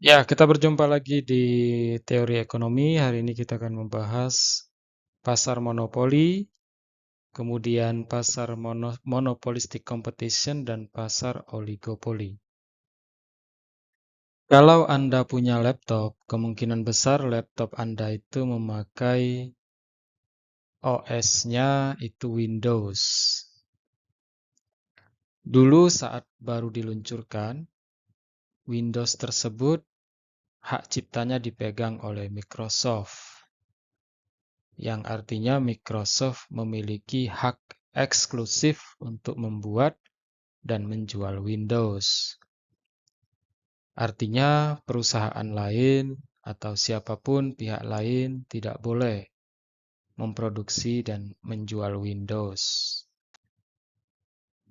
Ya, kita berjumpa lagi di teori ekonomi. Hari ini kita akan membahas pasar monopoli, kemudian pasar monopolistic competition, dan pasar oligopoli. Kalau Anda punya laptop, kemungkinan besar laptop Anda itu memakai OS-nya itu Windows. Dulu saat baru diluncurkan, Windows tersebut hak ciptanya dipegang oleh Microsoft, yang artinya Microsoft memiliki hak eksklusif untuk membuat dan menjual Windows. Artinya perusahaan lain atau siapapun pihak lain tidak boleh memproduksi dan menjual Windows.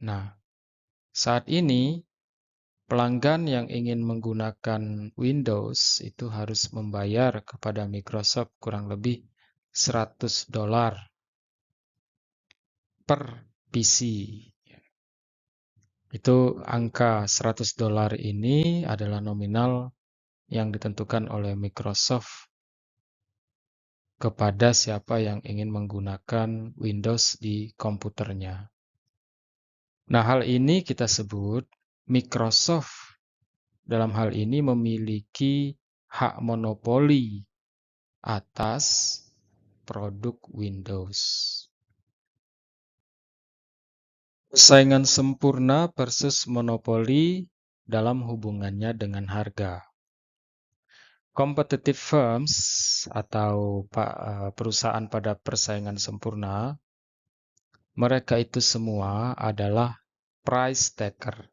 Nah, saat ini pelanggan yang ingin menggunakan Windows itu harus membayar kepada Microsoft kurang lebih $100 per PC. Itu angka $100 ini adalah nominal yang ditentukan oleh Microsoft kepada siapa yang ingin menggunakan Windows di komputernya. Nah, hal ini kita sebut Microsoft dalam hal ini memiliki hak monopoli atas produk Windows. Persaingan sempurna versus monopoli dalam hubungannya dengan harga. Competitive firms atau perusahaan pada persaingan sempurna, mereka itu semua adalah price taker.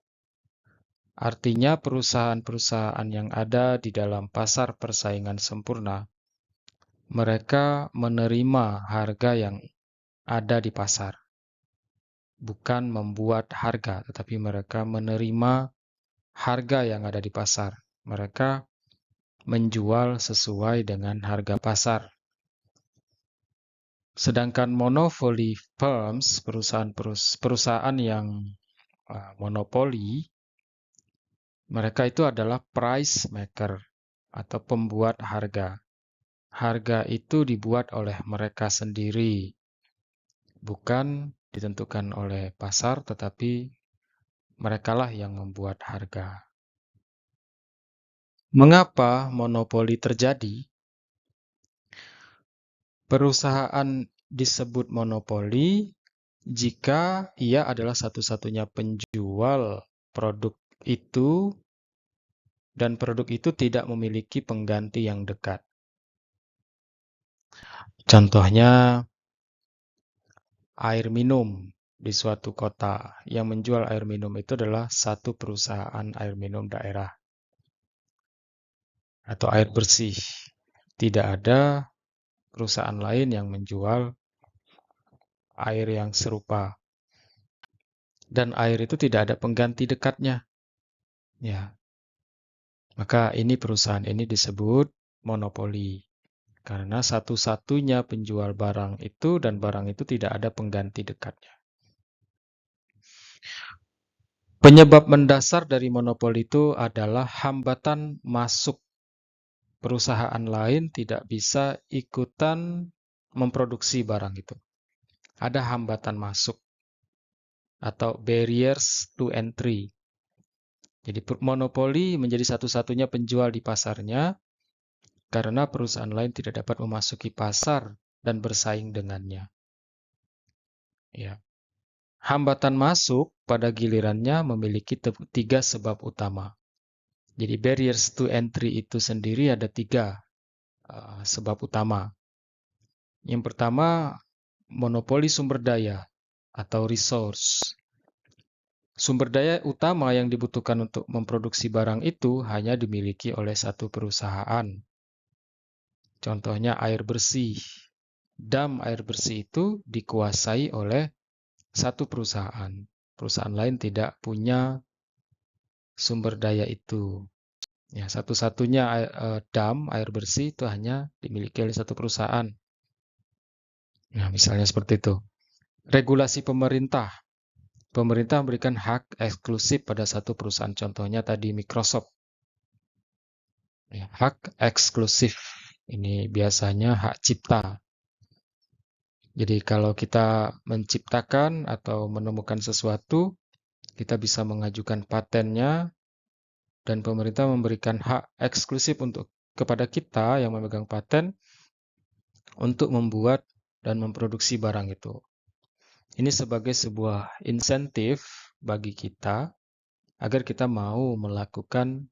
Artinya perusahaan-perusahaan yang ada di dalam pasar persaingan sempurna, mereka menerima harga yang ada di pasar. Bukan membuat harga, tetapi mereka menerima harga yang ada di pasar. Mereka menjual sesuai dengan harga pasar. Sedangkan monopoly firms, perusahaan yang monopoli, mereka itu adalah price maker atau pembuat harga. Harga itu dibuat oleh mereka sendiri, bukan ditentukan oleh pasar, tetapi merekalah yang membuat harga. Mengapa monopoli terjadi? Perusahaan disebut monopoli jika ia adalah satu-satunya penjual produk itu dan produk itu tidak memiliki pengganti yang dekat. Contohnya, air minum di suatu kota. Yang menjual air minum itu adalah satu perusahaan air minum daerah atau air bersih. Tidak ada perusahaan lain yang menjual air yang serupa. Dan air itu tidak ada pengganti dekatnya. Ya, maka ini perusahaan ini disebut monopoli. Karena satu-satunya penjual barang itu dan barang itu tidak ada pengganti dekatnya. Penyebab mendasar dari monopoli itu adalah hambatan masuk. Perusahaan lain tidak bisa ikutan memproduksi barang itu. Ada hambatan masuk atau barriers to entry. Jadi monopoli menjadi satu-satunya penjual di pasarnya karena perusahaan lain tidak dapat memasuki pasar dan bersaing dengannya. Ya. Hambatan masuk pada gilirannya memiliki 3 sebab utama. Jadi barriers to entry itu sendiri ada 3 sebab utama. Yang pertama, monopoli sumber daya atau resource. Sumber daya utama yang dibutuhkan untuk memproduksi barang itu hanya dimiliki oleh satu perusahaan. Contohnya air bersih. Dam air bersih itu dikuasai oleh satu perusahaan. Perusahaan lain tidak punya sumber daya itu. Ya, satu-satunya dam air bersih itu hanya dimiliki oleh satu perusahaan. Nah, misalnya seperti itu. Regulasi pemerintah. Pemerintah memberikan hak eksklusif pada satu perusahaan. Contohnya tadi Microsoft. Ya, hak eksklusif ini biasanya hak cipta. Jadi kalau kita menciptakan atau menemukan sesuatu, kita bisa mengajukan patennya dan pemerintah memberikan hak eksklusif kepada kita yang memegang paten untuk membuat dan memproduksi barang itu. Ini sebagai sebuah insentif bagi kita agar kita mau melakukan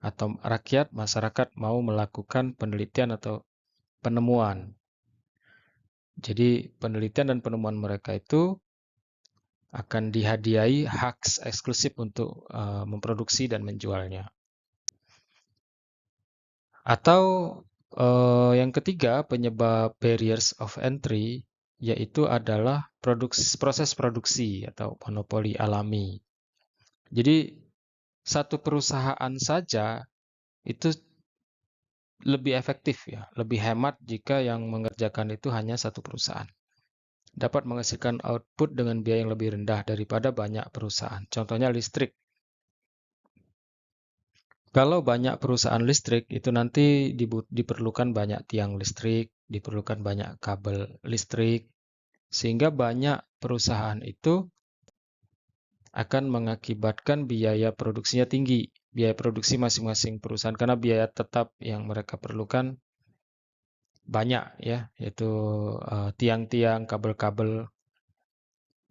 atau masyarakat mau melakukan penelitian atau penemuan. Jadi penelitian dan penemuan mereka itu akan dihadiahi hak eksklusif untuk memproduksi dan menjualnya. Atau yang ketiga, penyebab barriers of entry yaitu adalah proses produksi atau monopoli alami. Jadi satu perusahaan saja itu lebih efektif ya, lebih hemat jika yang mengerjakan itu hanya satu perusahaan. Dapat menghasilkan output dengan biaya yang lebih rendah daripada banyak perusahaan. Contohnya listrik. Kalau banyak perusahaan listrik, itu nanti diperlukan banyak tiang listrik, diperlukan banyak kabel listrik, sehingga banyak perusahaan itu akan mengakibatkan biaya produksinya tinggi, biaya produksi masing-masing perusahaan, karena biaya tetap yang mereka perlukan banyak ya, yaitu tiang-tiang, kabel-kabel.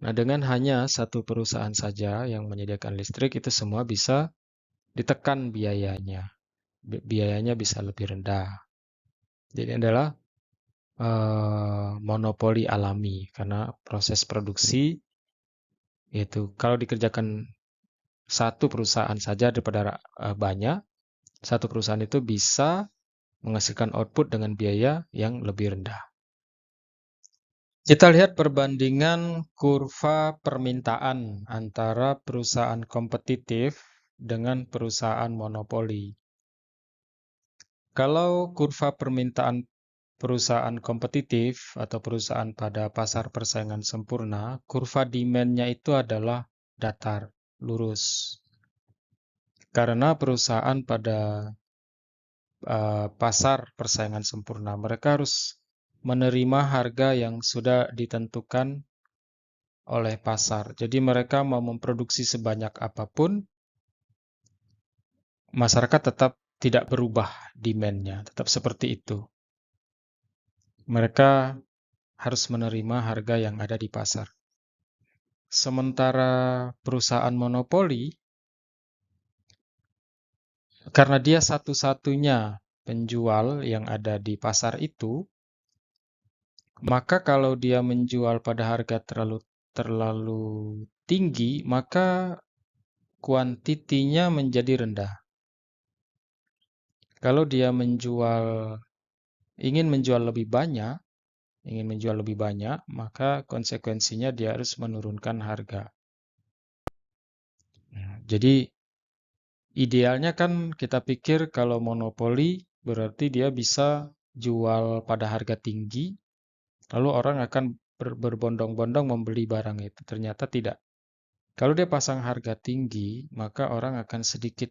Nah, dengan hanya satu perusahaan saja yang menyediakan listrik, itu semua bisa ditekan biayanya. Biayanya bisa lebih rendah. Jadi adalah monopoli alami karena proses produksi itu kalau dikerjakan satu perusahaan saja daripada banyak, satu perusahaan itu bisa menghasilkan output dengan biaya yang lebih rendah. Kita lihat perbandingan kurva permintaan antara perusahaan kompetitif dengan perusahaan monopoli. Kalau kurva permintaan perusahaan kompetitif atau perusahaan pada pasar persaingan sempurna, kurva demand-nya itu adalah datar, lurus. Karena perusahaan pada pasar persaingan sempurna, mereka harus menerima harga yang sudah ditentukan oleh pasar. Jadi mereka mau memproduksi sebanyak apapun, masyarakat tetap tidak berubah demand-nya, tetap seperti itu. Mereka harus menerima harga yang ada di pasar. Sementara perusahaan monopoli, karena dia satu-satunya penjual yang ada di pasar itu, maka kalau dia menjual pada harga terlalu tinggi, maka kuantitinya menjadi rendah. Kalau dia ingin menjual lebih banyak, maka konsekuensinya dia harus menurunkan harga. Jadi idealnya kan kita pikir kalau monopoli berarti dia bisa jual pada harga tinggi, lalu orang akan berbondong-bondong membeli barang itu. Ternyata tidak. Kalau dia pasang harga tinggi, maka orang akan sedikit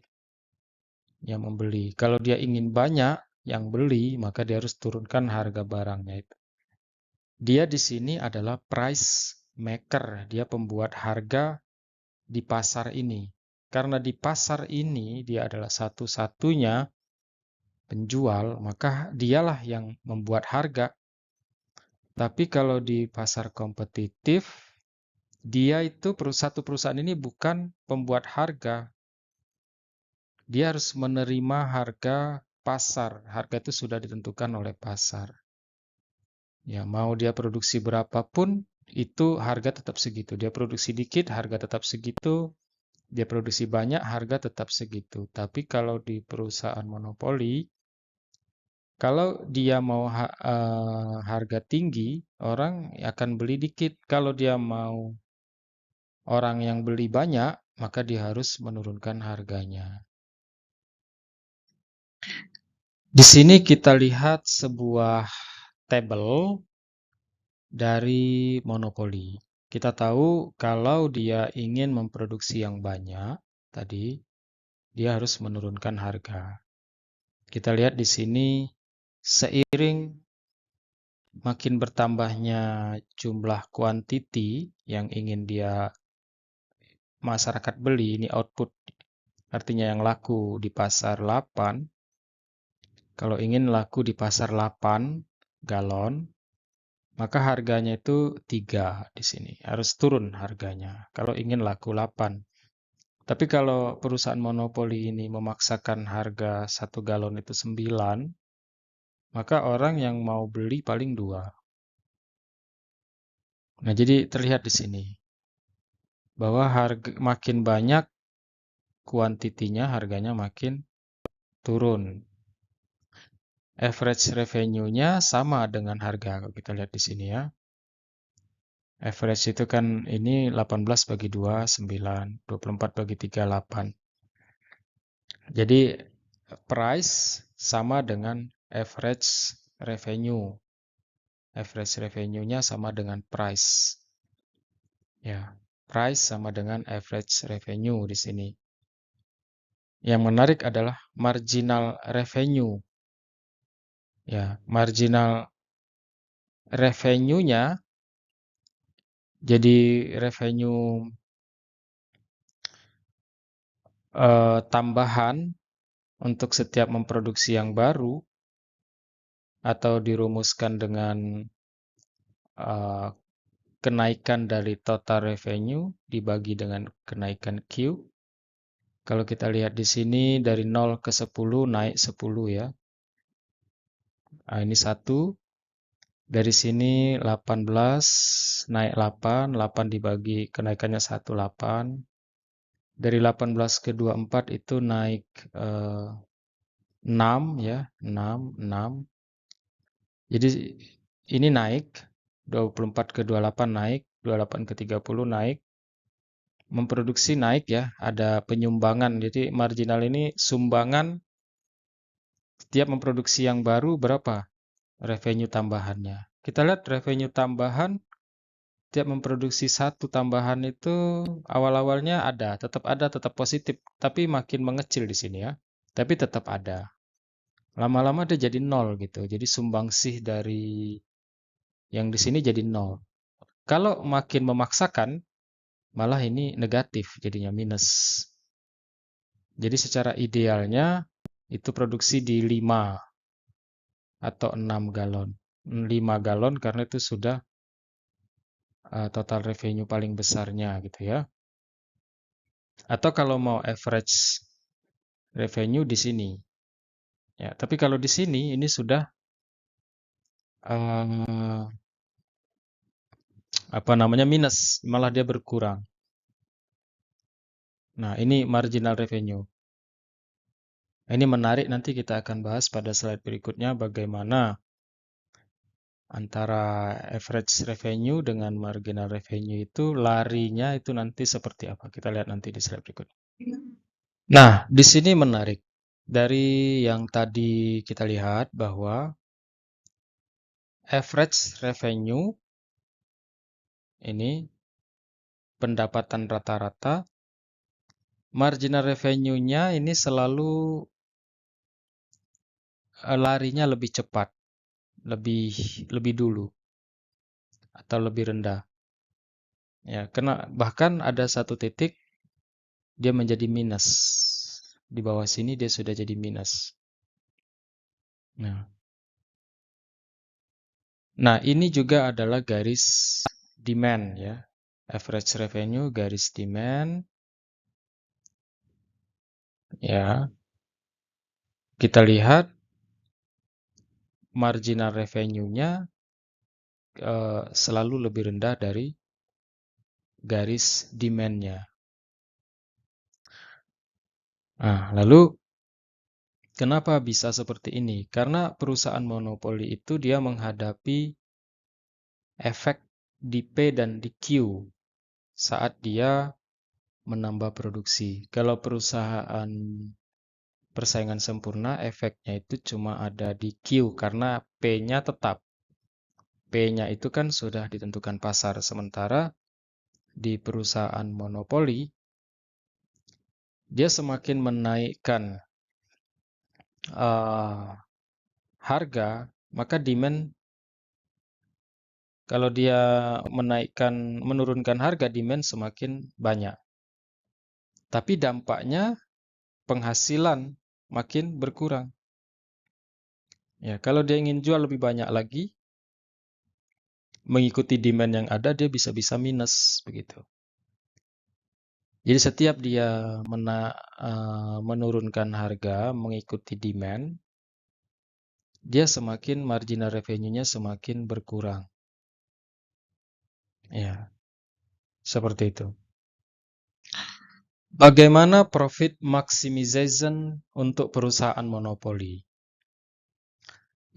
yang membeli. Kalau dia ingin banyak yang beli, maka dia harus turunkan harga barangnya itu. Dia di sini adalah price maker, dia pembuat harga di pasar ini. Karena di pasar ini dia adalah satu-satunya penjual, maka dialah yang membuat harga. Tapi kalau di pasar kompetitif, dia itu satu perusahaan ini bukan pembuat harga. Dia harus menerima harga pasar. Harga itu sudah ditentukan oleh pasar. Ya, mau dia produksi berapapun, itu harga tetap segitu. Dia produksi dikit, harga tetap segitu. Dia produksi banyak, harga tetap segitu. Tapi kalau di perusahaan monopoli, kalau dia mau harga tinggi, orang akan beli dikit. Kalau dia mau orang yang beli banyak, maka dia harus menurunkan harganya. Di sini kita lihat sebuah tabel dari monopoli. Kita tahu kalau dia ingin memproduksi yang banyak, tadi dia harus menurunkan harga. Kita lihat di sini seiring makin bertambahnya jumlah kuantiti yang ingin masyarakat beli, ini output artinya yang laku di pasar 8. Kalau ingin laku di pasar 8 galon, maka harganya itu 3 di sini. Harus turun harganya kalau ingin laku 8. Tapi kalau perusahaan monopoli ini memaksakan harga 1 galon itu 9, maka orang yang mau beli paling 2. Nah, jadi terlihat di sini bahwa harga makin banyak kuantitinya, harganya makin turun. Average revenue-nya sama dengan harga. Kalau kita lihat di sini ya. Average itu kan ini 18 bagi 2, 9. 24 bagi 3, 8. Jadi price sama dengan average revenue. Average revenue-nya sama dengan price. Ya, price sama dengan average revenue di sini. Yang menarik adalah marginal revenue. Ya, marginal revenue-nya jadi revenue tambahan untuk setiap memproduksi yang baru atau dirumuskan dengan kenaikan dari total revenue dibagi dengan kenaikan Q. Kalau kita lihat di sini dari 0 ke 10 naik 10 ya. Nah, ini 1. Dari sini 18 naik 8, 8 dibagi kenaikannya 1, 8. Dari 18 ke 24 itu naik 6 ya, 6, 6. Jadi ini naik, 24 ke 28 naik, 28 ke 30 naik. Memproduksi naik ya, ada penyumbangan. Jadi marginal ini sumbangan setiap memproduksi yang baru berapa revenue tambahannya. Kita lihat revenue tambahan tiap memproduksi satu tambahan itu awal-awalnya ada, tetap positif, tapi makin mengecil di sini ya. Tapi tetap ada. Lama-lama dia jadi 0 gitu. Jadi sumbangsih dari yang di sini jadi 0. Kalau makin memaksakan, malah ini negatif, jadinya minus. Jadi secara idealnya itu produksi di 5 atau 6 galon. 5 galon karena itu sudah total revenue paling besarnya gitu ya. Atau kalau mau average revenue di sini. Ya, tapi kalau di sini ini sudah minus, malah dia berkurang. Nah, ini marginal revenue. Ini menarik, nanti kita akan bahas pada slide berikutnya bagaimana antara average revenue dengan marginal revenue itu larinya itu nanti seperti apa. Kita lihat nanti di slide berikutnya. Nah, di sini menarik. Dari yang tadi kita lihat bahwa average revenue ini pendapatan rata-rata, marginal revenue-nya ini selalu larinya lebih cepat, lebih dulu atau lebih rendah. Ya, karena bahkan ada satu titik dia menjadi minus. Di bawah sini dia sudah jadi minus. Nah, ini juga adalah garis demand ya. Average revenue, garis demand. Ya. Kita lihat marginal revenue-nya selalu lebih rendah dari garis demand-nya. Nah, lalu kenapa bisa seperti ini? Karena perusahaan monopoli itu dia menghadapi efek di P dan di Q saat dia menambah produksi. Kalau perusahaan persaingan sempurna, efeknya itu cuma ada di Q karena P-nya tetap. P-nya itu kan sudah ditentukan pasar. Sementara di perusahaan monopoli, dia semakin menaikkan harga, maka demand, kalau dia menurunkan harga, demand semakin banyak. Tapi dampaknya penghasilan makin berkurang. Ya, kalau dia ingin jual lebih banyak lagi, mengikuti demand yang ada, dia bisa-bisa minus begitu. Jadi setiap dia menurunkan harga mengikuti demand, dia semakin marginal revenue-nya semakin berkurang. Ya, seperti itu. Bagaimana profit maximization untuk perusahaan monopoli?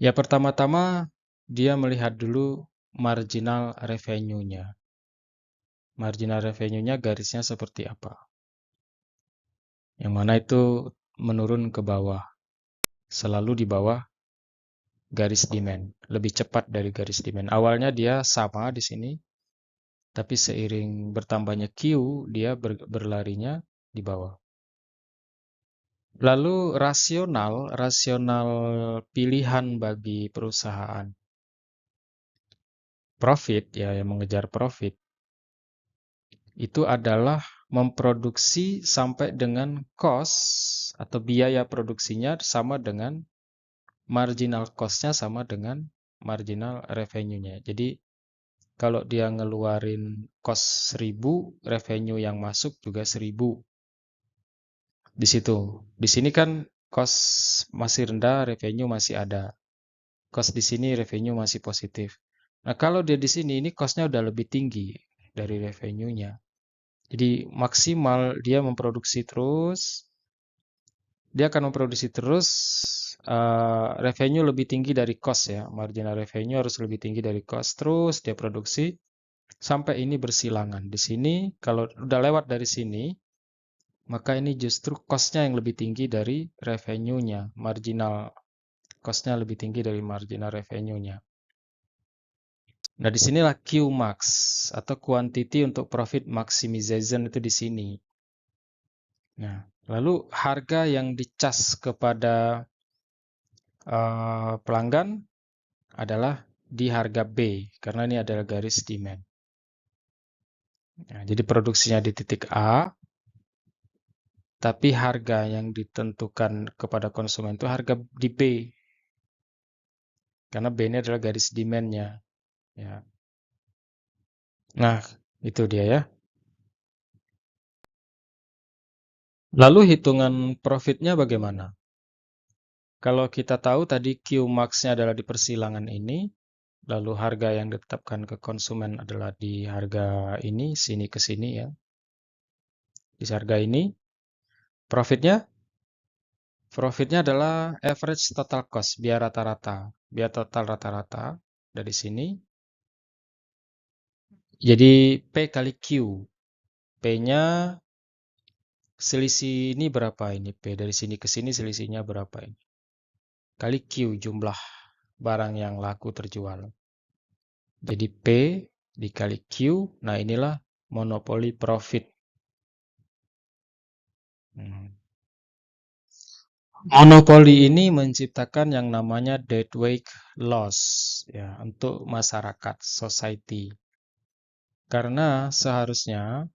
Ya, pertama-tama dia melihat dulu marginal revenue-nya. Marginal revenue-nya garisnya seperti apa? Yang mana itu menurun ke bawah. Selalu di bawah garis demand, lebih cepat dari garis demand. Awalnya dia sama di sini, tapi seiring bertambahnya Q, dia berlarinya di bawah. Lalu rasional pilihan bagi perusahaan. Profit, ya, yang mengejar profit, itu adalah memproduksi sampai dengan cost atau biaya produksinya sama dengan marginal cost-nya sama dengan marginal revenue-nya. Jadi kalau dia ngeluarin cost 1000, revenue yang masuk juga 1000. Di situ. Di sini kan cost masih rendah, revenue masih ada. Cost di sini, revenue masih positif. Nah, kalau dia di sini, ini cost-nya udah lebih tinggi dari revenue-nya. Jadi maksimal dia memproduksi terus, dia akan memproduksi terus, revenue lebih tinggi dari cost ya. Marginal revenue harus lebih tinggi dari cost. Terus dia produksi sampai ini bersilangan. Di sini, kalau udah lewat dari sini, maka ini justru cost-nya yang lebih tinggi dari revenue-nya. Marginal cost-nya lebih tinggi dari marginal revenue-nya. Nah, disinilah Qmax atau quantity untuk profit maximization itu di sini. Nah, lalu harga yang dicas kepada pelanggan adalah di harga B, karena ini adalah garis demand. Nah, jadi produksinya di titik A, tapi harga yang ditentukan kepada konsumen itu harga di B, karena B ini adalah garis demand-nya. Ya. Nah, itu dia ya. Lalu hitungan profitnya bagaimana? Kalau kita tahu tadi Qmax-nya adalah di persilangan ini, lalu harga yang ditetapkan ke konsumen adalah di harga ini, sini ke sini ya. Di harga ini, profitnya adalah average total cost, biar rata-rata. Biar total rata-rata dari sini. Jadi P kali Q. P-nya selisih ini berapa ini? P dari sini ke sini selisihnya berapa ini? Kali Q, jumlah barang yang laku terjual. Jadi P dikali Q. Nah, inilah monopoli profit. Monopoli ini menciptakan yang namanya deadweight loss ya untuk masyarakat, society. Karena seharusnya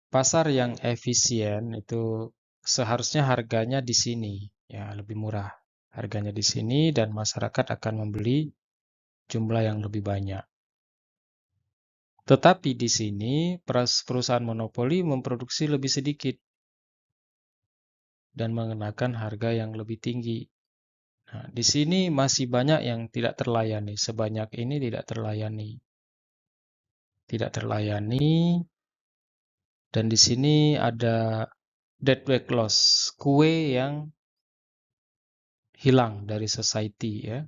pasar yang efisien itu seharusnya harganya di sini ya, lebih murah. Harganya di sini dan masyarakat akan membeli jumlah yang lebih banyak. Tetapi di sini perusahaan monopoli memproduksi lebih sedikit dan mengenakan harga yang lebih tinggi. Nah, di sini masih banyak yang tidak terlayani. Sebanyak ini tidak terlayani. Tidak terlayani. Dan di sini ada deadweight loss, kue yang hilang dari society ya.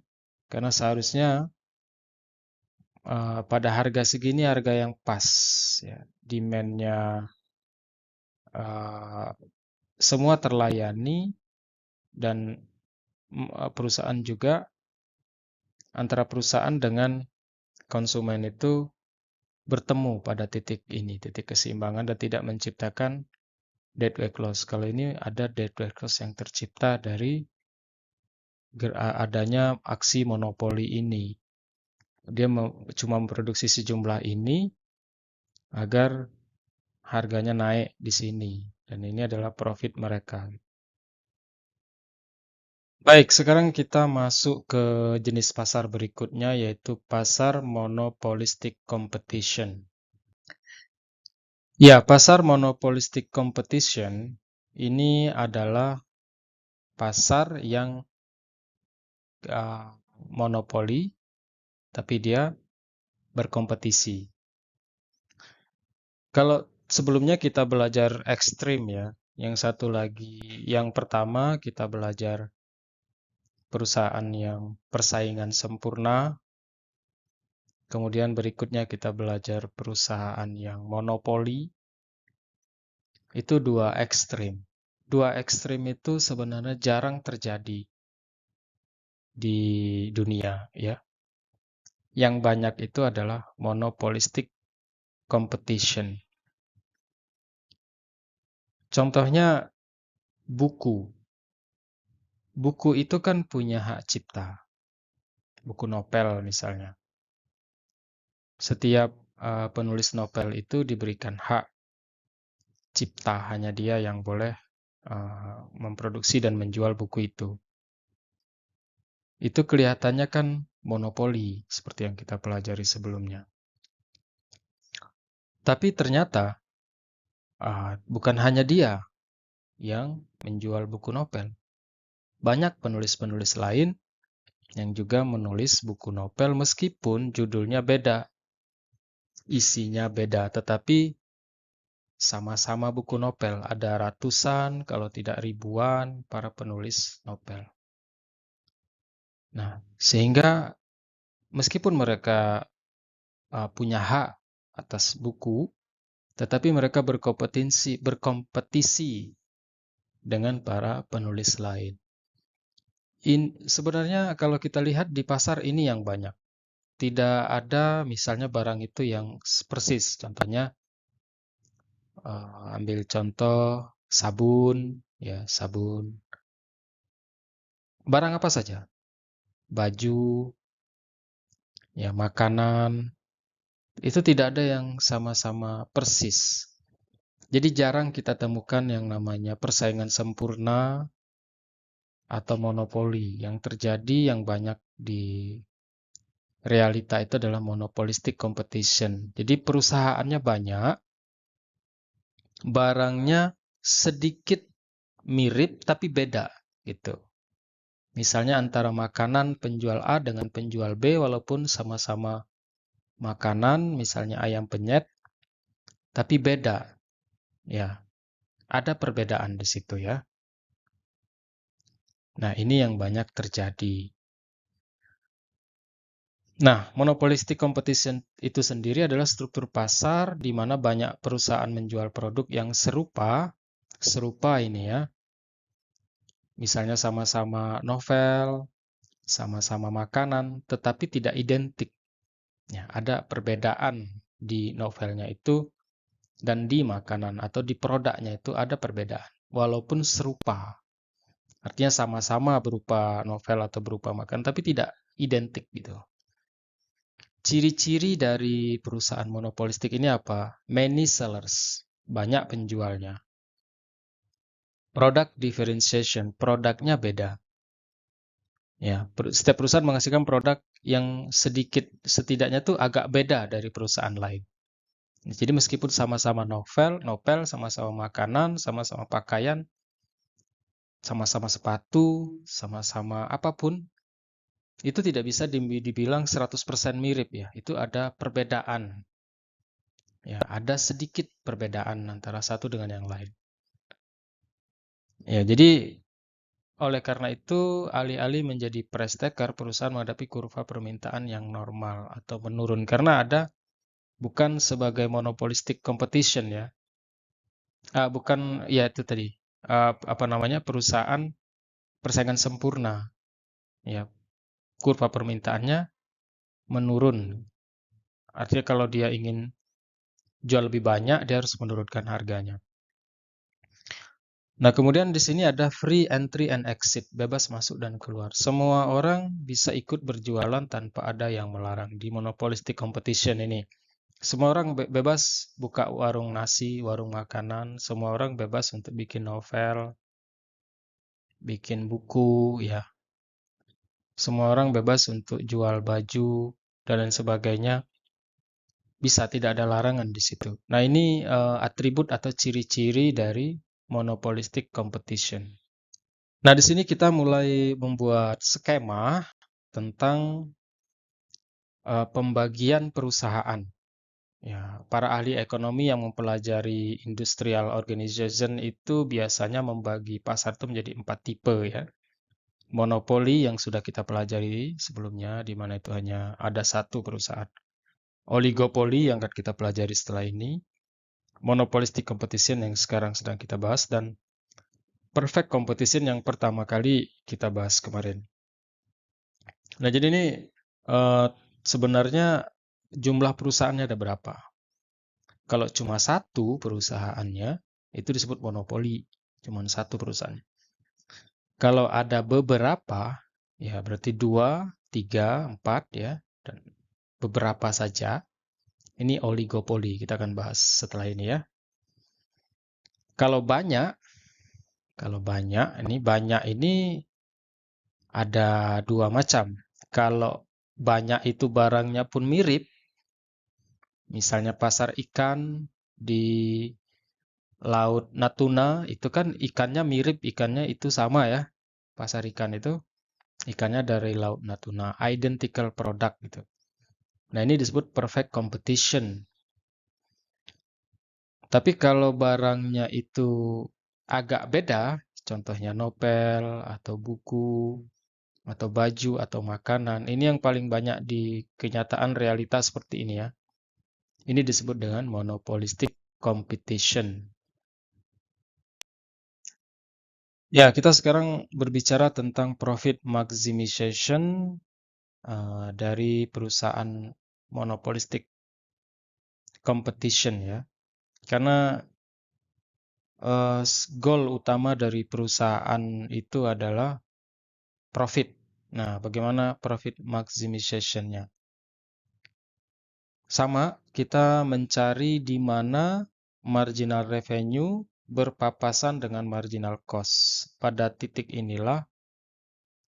Karena seharusnya pada harga segini harga yang pas ya. Demand-nya semua terlayani dan perusahaan juga, antara perusahaan dengan konsumen itu bertemu pada titik ini, titik keseimbangan dan tidak menciptakan deadweight loss. Kalau ini ada deadweight loss yang tercipta dari adanya aksi monopoli ini. Dia cuma memproduksi sejumlah ini agar harganya naik di sini. Dan ini adalah profit mereka. Baik, sekarang kita masuk ke jenis pasar berikutnya, yaitu pasar monopolistic competition. Ya, pasar monopolistic competition ini adalah pasar yang monopoli, tapi dia berkompetisi. Kalau sebelumnya kita belajar ekstrim ya, yang pertama kita belajar perusahaan yang persaingan sempurna, kemudian berikutnya kita belajar perusahaan yang monopoli. Itu dua ekstrim. Dua ekstrim itu sebenarnya jarang terjadi di dunia ya. Yang banyak itu adalah monopolistic competition. Contohnya buku. Buku itu kan punya hak cipta. Buku novel misalnya. Setiap penulis novel itu diberikan hak cipta, hanya dia yang boleh memproduksi dan menjual buku itu. Itu kelihatannya kan monopoli, seperti yang kita pelajari sebelumnya. Tapi ternyata bukan hanya dia yang menjual buku novel. Banyak penulis-penulis lain yang juga menulis buku novel meskipun judulnya beda, isinya beda, tetapi sama-sama buku novel. Ada ratusan, kalau tidak ribuan, para penulis novel. Nah, sehingga meskipun mereka punya hak atas buku, tetapi mereka berkompetisi dengan para penulis lain. Sebenarnya kalau kita lihat di pasar ini yang banyak. Tidak ada misalnya barang itu yang persis. Contohnya, ambil contoh sabun, ya sabun. Barang apa saja, baju, ya makanan, itu tidak ada yang sama-sama persis. Jadi jarang kita temukan yang namanya persaingan sempurna atau monopoli. Yang terjadi yang banyak di realita itu adalah monopolistic competition. Jadi perusahaannya banyak, barangnya sedikit mirip tapi beda gitu. Misalnya antara makanan penjual A dengan penjual B walaupun sama-sama makanan, misalnya ayam penyet, tapi beda. Ya, ada perbedaan di situ ya. Nah, ini yang banyak terjadi. Nah, monopolistic competition itu sendiri adalah struktur pasar di mana banyak perusahaan menjual produk yang serupa ini ya. Misalnya sama-sama novel, sama-sama makanan, tetapi tidak identik. Ya, ada perbedaan di novelnya itu dan di makanan atau di produknya itu ada perbedaan, walaupun serupa. Artinya sama-sama berupa novel atau berupa makanan, tapi tidak identik gitu. Ciri-ciri dari perusahaan monopolistik ini apa? Many sellers, banyak penjualnya. Product differentiation, produknya beda. Ya, setiap perusahaan menghasilkan produk yang setidaknya tuh agak beda dari perusahaan lain. Jadi meskipun sama-sama novel, sama-sama makanan, sama-sama pakaian, sama-sama sepatu, sama-sama apapun, itu tidak bisa dibilang 100% mirip ya. Itu ada perbedaan. Ya, ada sedikit perbedaan antara satu dengan yang lain. Ya, jadi oleh karena itu alih-alih menjadi price taker, perusahaan menghadapi kurva permintaan yang normal atau menurun karena ada bukan sebagai monopolistic competition ya. Bukan ya itu tadi. Perusahaan persaingan sempurna. Ya, kurva permintaannya menurun. Artinya kalau dia ingin jual lebih banyak, dia harus menurunkan harganya. Nah, kemudian di sini ada free entry and exit, bebas masuk dan keluar. Semua orang bisa ikut berjualan tanpa ada yang melarang di monopolistic competition ini. Semua orang bebas buka warung nasi, warung makanan. Semua orang bebas untuk bikin novel, bikin buku, ya. Semua orang bebas untuk jual baju dan lain sebagainya. Bisa, tidak ada larangan di situ. Nah, ini atribut atau ciri-ciri dari monopolistic competition. Nah, di sini kita mulai membuat skema tentang pembagian perusahaan. Ya, para ahli ekonomi yang mempelajari industrial organization itu biasanya membagi pasar itu menjadi 4 tipe, ya. Monopoli yang sudah kita pelajari sebelumnya, di mana itu hanya ada satu perusahaan. Oligopoli yang akan kita pelajari setelah ini. Monopolistic competition yang sekarang sedang kita bahas, dan perfect competition yang pertama kali kita bahas kemarin. Nah, jadi ini sebenarnya jumlah perusahaannya ada berapa? Kalau cuma satu perusahaannya, itu disebut monopoli. Cuma satu perusahaan. Kalau ada beberapa, ya berarti 2, 3, 4, ya, dan beberapa saja. Ini oligopoli, kita akan bahas setelah ini, ya. Kalau banyak ini ada dua macam. Kalau banyak itu barangnya pun mirip, misalnya pasar ikan di Laut Natuna, itu kan ikannya mirip, ikannya itu sama, ya. Pasar ikan itu ikannya dari Laut Natuna, identical product gitu. Nah, ini disebut perfect competition. Tapi kalau barangnya itu agak beda, contohnya novel atau buku atau baju atau makanan, ini yang paling banyak di kenyataan realitas seperti ini, ya. Ini disebut dengan monopolistic competition. Ya, kita sekarang berbicara tentang profit maximization dari perusahaan monopolistic competition, ya. Karena goal utama dari perusahaan itu adalah profit. Nah, bagaimana profit maximization-nya? Sama, kita mencari di mana marginal revenue berpapasan dengan marginal cost. Pada titik inilah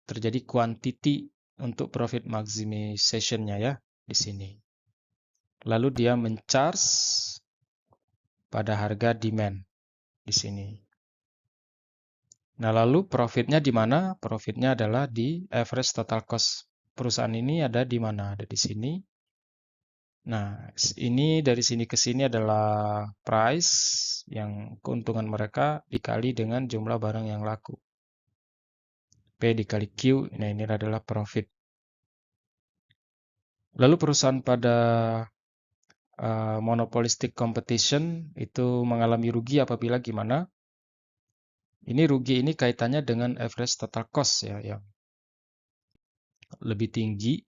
terjadi quantity untuk profit maximization-nya, ya, di sini. Lalu dia mencharge pada harga demand di sini. Nah, lalu profitnya di mana? Profitnya adalah di average total cost. Perusahaan ini ada di mana? Ada di sini. Nah, ini dari sini ke sini adalah price, yang keuntungan mereka dikali dengan jumlah barang yang laku. P dikali Q, nah ini adalah profit. Lalu perusahaan pada monopolistic competition itu mengalami rugi apabila gimana? Ini rugi ini kaitannya dengan average total cost, ya, yang lebih tinggi,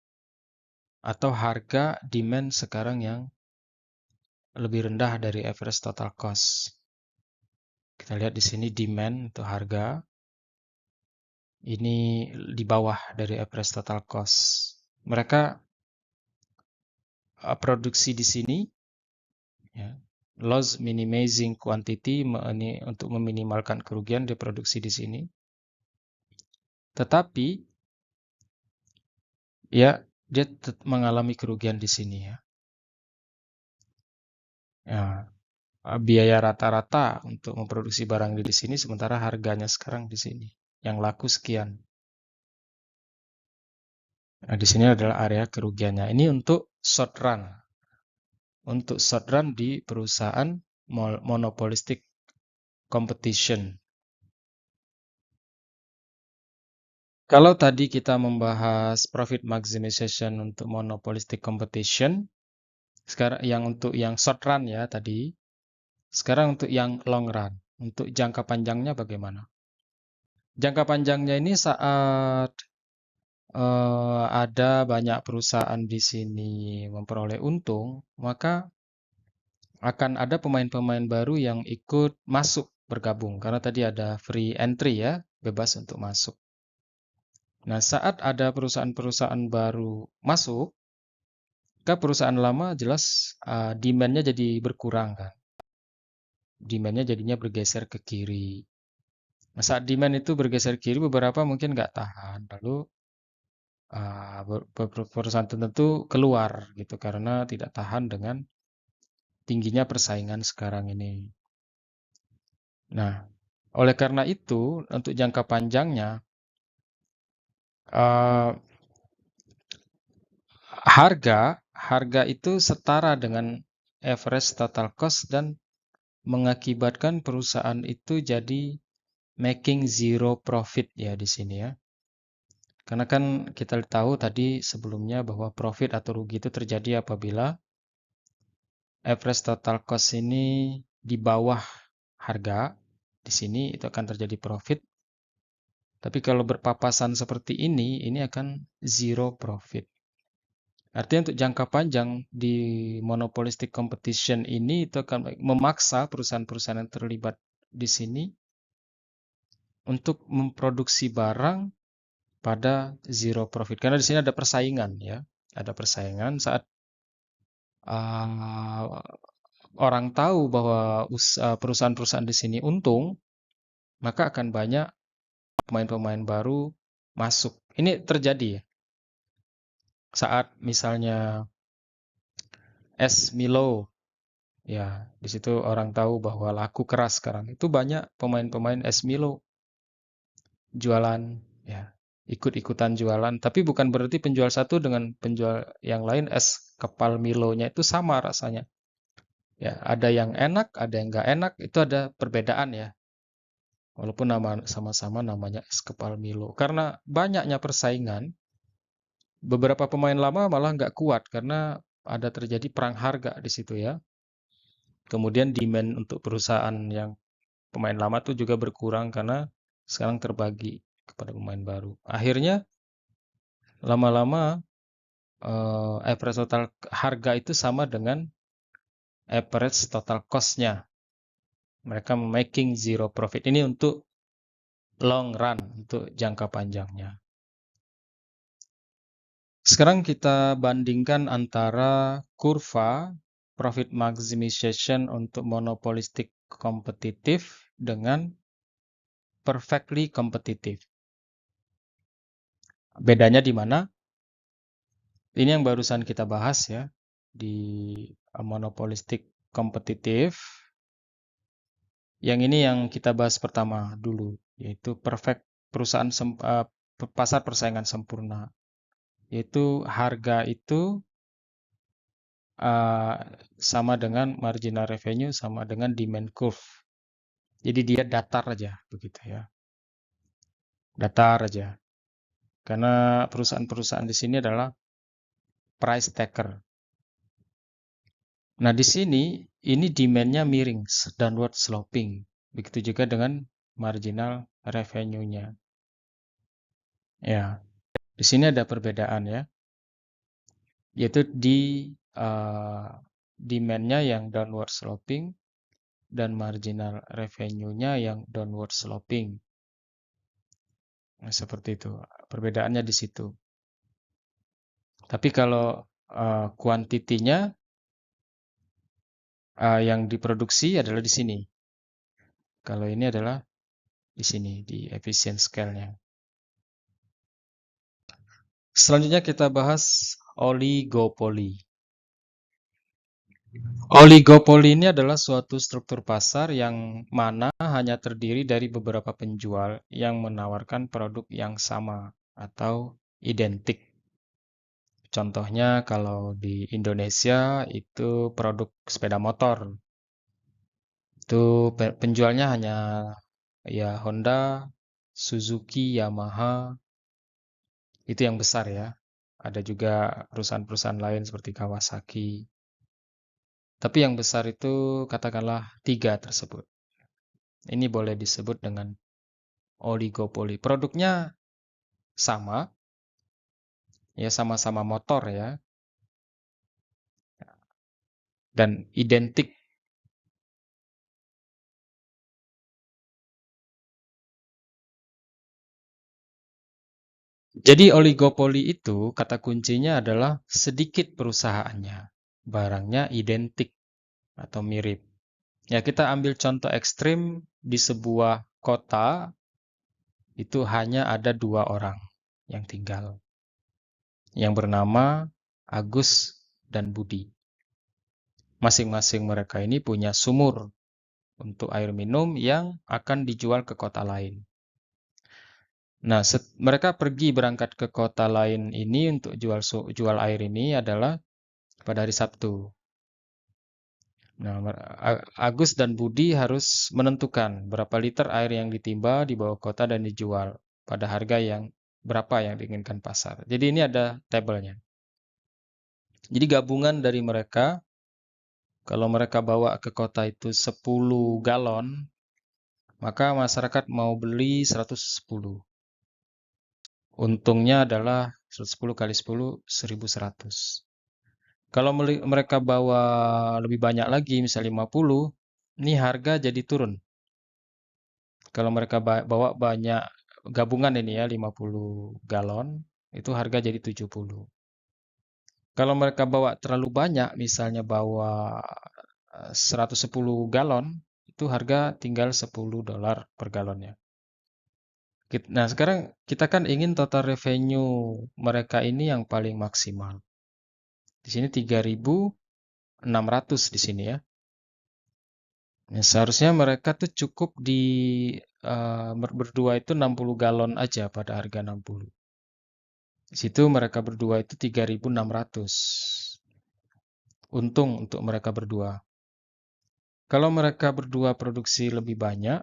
atau harga demand sekarang yang lebih rendah dari average total cost. Kita lihat di sini demand untuk harga ini di bawah dari average total cost. Mereka produksi di sini, ya, loss minimizing quantity, ini untuk meminimalkan kerugian, diproduksi di sini. Tetapi ya, dia mengalami kerugian di sini, ya. Ya, biaya rata-rata untuk memproduksi barang di sini, sementara harganya sekarang di sini yang laku sekian. Nah, di sini adalah area kerugiannya. Ini untuk short run. Untuk short run di perusahaan monopolistic competition. Kalau tadi kita membahas profit maximization untuk monopolistic competition, sekarang untuk yang short run, ya, tadi. Sekarang untuk yang long run, untuk jangka panjangnya bagaimana? Jangka panjangnya ini saat ada banyak perusahaan di sini memperoleh untung, maka akan ada pemain-pemain baru yang ikut masuk bergabung karena tadi ada free entry ya, bebas untuk masuk. Nah, saat ada perusahaan-perusahaan baru masuk, maka perusahaan lama jelas demand-nya jadi berkurang kan. Demand-nya jadinya bergeser ke kiri. Nah, saat demand itu bergeser kiri, beberapa mungkin nggak tahan, lalu perusahaan tertentu keluar gitu karena tidak tahan dengan tingginya persaingan sekarang ini. Nah, oleh karena itu, untuk jangka panjangnya, eh, harga itu setara dengan average total cost dan mengakibatkan perusahaan itu jadi making zero profit ya di sini ya. Karena kan kita tahu tadi sebelumnya bahwa profit atau rugi itu terjadi apabila average total cost ini di bawah harga. Di sini itu akan terjadi profit. Tapi kalau berpapasan seperti ini akan zero profit. Artinya untuk jangka panjang di monopolistic competition ini itu akan memaksa perusahaan-perusahaan yang terlibat di sini untuk memproduksi barang pada zero profit. Karena di sini ada persaingan ya. Ada persaingan saat uh, orang tahu bahwa perusahaan-perusahaan di sini untung, maka akan banyak pemain-pemain baru masuk. Ini terjadi ya. Saat misalnya es Milo, ya di situ orang tahu bahwa laku keras sekarang. Itu banyak pemain-pemain es Milo jualan, ya ikut-ikutan jualan. Tapi bukan berarti penjual satu dengan penjual yang lain es kepal Milonya itu sama rasanya. Ya, ada yang enak, ada yang nggak enak. Itu ada perbedaan ya. Walaupun sama-sama namanya es kepal Milo. Karena banyaknya persaingan, beberapa pemain lama malah nggak kuat karena ada terjadi perang harga di situ ya. Kemudian demand untuk perusahaan yang pemain lama tuh juga berkurang karena sekarang terbagi kepada pemain baru. Akhirnya lama-lama average total harga itu sama dengan average total cost-nya. Mereka making zero profit. Ini untuk long run, untuk jangka panjangnya. Sekarang kita bandingkan antara kurva profit maximization untuk monopolistic kompetitif dengan perfectly competitive. Bedanya di mana? Ini yang barusan kita bahas ya, di monopolistic kompetitif. Yang ini yang kita bahas pertama dulu, yaitu pasar persaingan sempurna. Yaitu harga itu sama dengan marginal revenue sama dengan demand curve. Jadi dia datar aja begitu ya. Datar aja. Karena perusahaan-perusahaan di sini adalah price taker. Nah, di sini ini demand-nya miring, downward sloping. Begitu juga dengan marginal revenue-nya. Ya, di sini ada perbedaan ya. Yaitu di demand-nya yang downward sloping dan marginal revenue-nya yang downward sloping. Nah, seperti itu. Perbedaannya di situ. Tapi kalau kuantitinya yang diproduksi adalah di sini. Kalau ini adalah di sini, di efficient scale-nya. Selanjutnya kita bahas oligopoli. Oligopoli ini adalah suatu struktur pasar yang mana hanya terdiri dari beberapa penjual yang menawarkan produk yang sama atau identik. Contohnya kalau di Indonesia itu produk sepeda motor. Itu penjualnya hanya ya Honda, Suzuki, Yamaha, itu yang besar ya. Ada juga perusahaan-perusahaan lain seperti Kawasaki. Tapi yang besar itu katakanlah tiga tersebut. Ini boleh disebut dengan oligopoli. Produknya sama, ya sama-sama motor ya, dan identik Jadi oligopoli itu kata kuncinya adalah sedikit perusahaannya. Barangnya identik atau mirip. Ya, kita ambil contoh ekstrim di sebuah kota itu hanya ada 2 orang yang tinggal, yang bernama Agus dan Budi. Masing-masing mereka ini punya sumur untuk air minum yang akan dijual ke kota lain. Nah, mereka pergi berangkat ke kota lain ini untuk jual air ini adalah pada hari Sabtu. Nah, Agus dan Budi harus menentukan berapa liter air yang ditimba dibawa kota dan dijual pada harga yang berapa yang diinginkan pasar. Jadi ini ada tabelnya. Jadi gabungan dari mereka, kalau mereka bawa ke kota itu 10 galon, maka masyarakat mau beli 110. Untungnya adalah 110 kali 10, 1.100. Kalau mereka bawa lebih banyak lagi, misalnya 50, ini harga jadi turun. Kalau mereka bawa banyak gabungan ini ya, 50 galon, itu harga jadi 70. Kalau mereka bawa terlalu banyak, misalnya bawa 110 galon, itu harga tinggal $10 per galonnya. Nah, sekarang kita kan ingin total revenue mereka ini yang paling maksimal. Di sini 3.600 di sini ya. Ya, seharusnya mereka tuh cukup berdua itu 60 galon aja pada harga 60. Di situ mereka berdua itu 3.600. Untung untuk mereka berdua. Kalau mereka berdua produksi lebih banyak,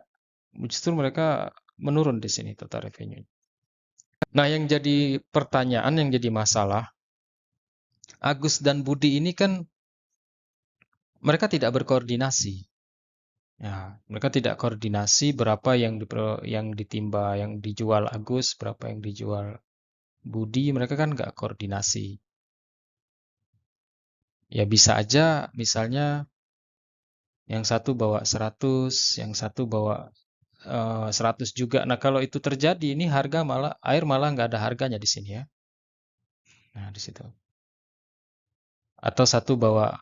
justru mereka menurun di sini total revenue. Nah, yang jadi pertanyaan, yang jadi masalah, Agus dan Budi ini kan mereka tidak berkoordinasi. Ya, mereka tidak koordinasi berapa yang ditimba, yang dijual Agus, berapa yang dijual Budi, mereka kan nggak koordinasi. Ya bisa aja misalnya yang satu bawa 100, yang satu bawa 100 juga. Nah, kalau itu terjadi, ini air malah nggak ada harganya di sini ya. Nah, di situ. Atau satu bawa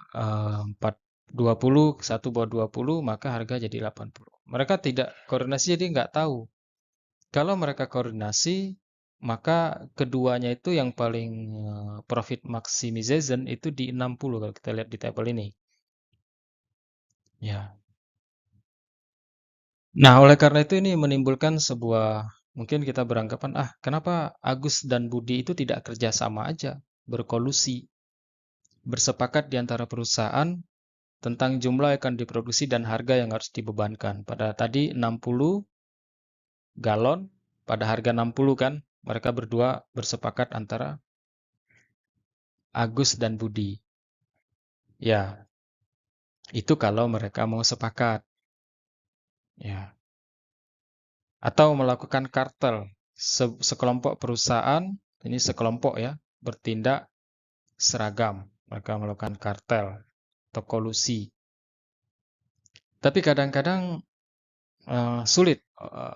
20, satu bawa 20, maka harga jadi 80. Mereka tidak koordinasi, jadi nggak tahu. Kalau mereka koordinasi, maka keduanya itu yang paling profit maximization itu di 60 kalau kita lihat di tabel ini. Ya. Nah, oleh karena itu ini menimbulkan mungkin kita beranggapan, kenapa Agus dan Budi itu tidak kerja sama aja, berkolusi, bersepakat di antara perusahaan tentang jumlah yang akan diproduksi dan harga yang harus dibebankan. Pada tadi 60 galon, pada harga 60 kan, mereka berdua bersepakat antara Agus dan Budi. Ya, itu kalau mereka mau sepakat. Ya. Atau melakukan kartel. Sekelompok perusahaan, ini sekelompok ya, bertindak seragam. Mereka melakukan kartel atau kolusi. Tapi kadang-kadang sulit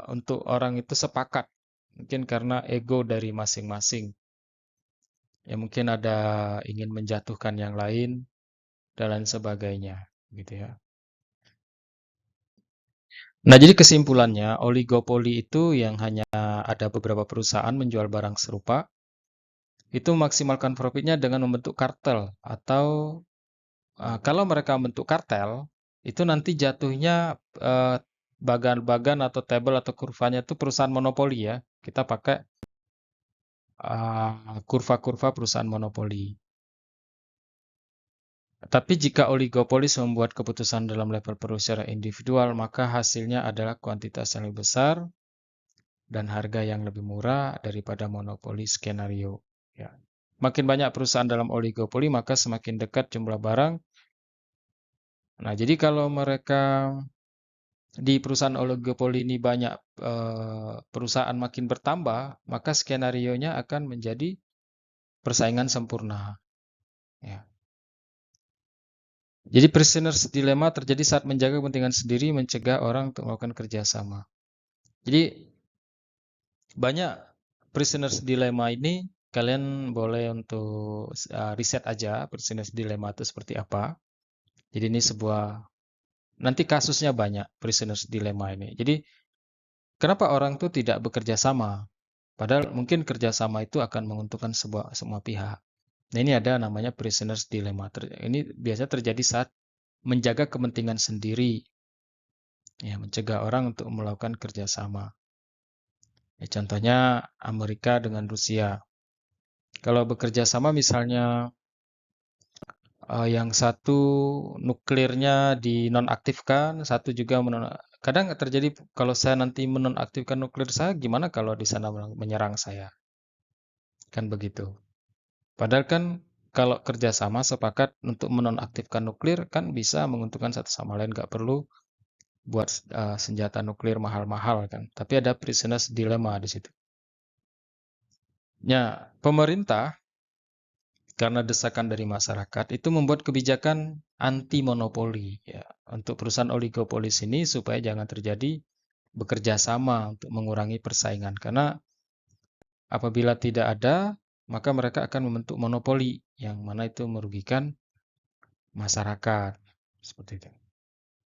untuk orang itu sepakat. Mungkin karena ego dari masing-masing. Ya mungkin ada ingin menjatuhkan yang lain dan lain sebagainya, gitu ya. Nah, jadi kesimpulannya, oligopoli itu yang hanya ada beberapa perusahaan menjual barang serupa, itu memaksimalkan profitnya dengan membentuk kartel. Atau kalau mereka membentuk kartel, itu nanti jatuhnya bagan-bagan atau tabel atau kurvanya itu perusahaan monopoli ya. Kita pakai kurva-kurva perusahaan monopoli. Tapi jika oligopolis membuat keputusan dalam level perusahaan secara individual, maka hasilnya adalah kuantitas yang lebih besar dan harga yang lebih murah daripada monopoli skenario. Ya. Makin banyak perusahaan dalam oligopoli, maka semakin dekat jumlah barang. Nah, jadi kalau mereka di perusahaan oligopoli ini banyak perusahaan makin bertambah, maka skenarionya akan menjadi persaingan sempurna. Ya. Jadi prisoner's dilemma terjadi saat menjaga kepentingan sendiri, mencegah orang untuk melakukan kerjasama. Jadi banyak Prisoner's Dilemma ini kalian boleh untuk riset aja Prisoner's Dilemma itu seperti apa. Jadi ini nanti kasusnya banyak Prisoner's Dilemma ini. Jadi kenapa orang tuh tidak bekerja sama? Padahal mungkin kerjasama itu akan menguntungkan semua pihak. Nah ini ada namanya Prisoner's Dilemma. Ini biasa terjadi saat menjaga kepentingan sendiri, ya, mencegah orang untuk melakukan kerjasama. Ya, contohnya Amerika dengan Rusia. Kalau bekerja sama misalnya yang satu nuklirnya dinonaktifkan, satu juga kadang terjadi kalau saya nanti menonaktifkan nuklir saya, gimana kalau di sana menyerang saya? Kan begitu. Padahal kan kalau kerjasama sepakat untuk menonaktifkan nuklir kan bisa menguntungkan satu sama lain, nggak perlu buat senjata nuklir mahal-mahal kan. Tapi ada prisoners dilemma di situ. Ya, pemerintah karena desakan dari masyarakat itu membuat kebijakan anti monopoli ya untuk perusahaan oligopolis ini supaya jangan terjadi bekerja sama untuk mengurangi persaingan karena apabila tidak ada maka mereka akan membentuk monopoli yang mana itu merugikan masyarakat seperti itu.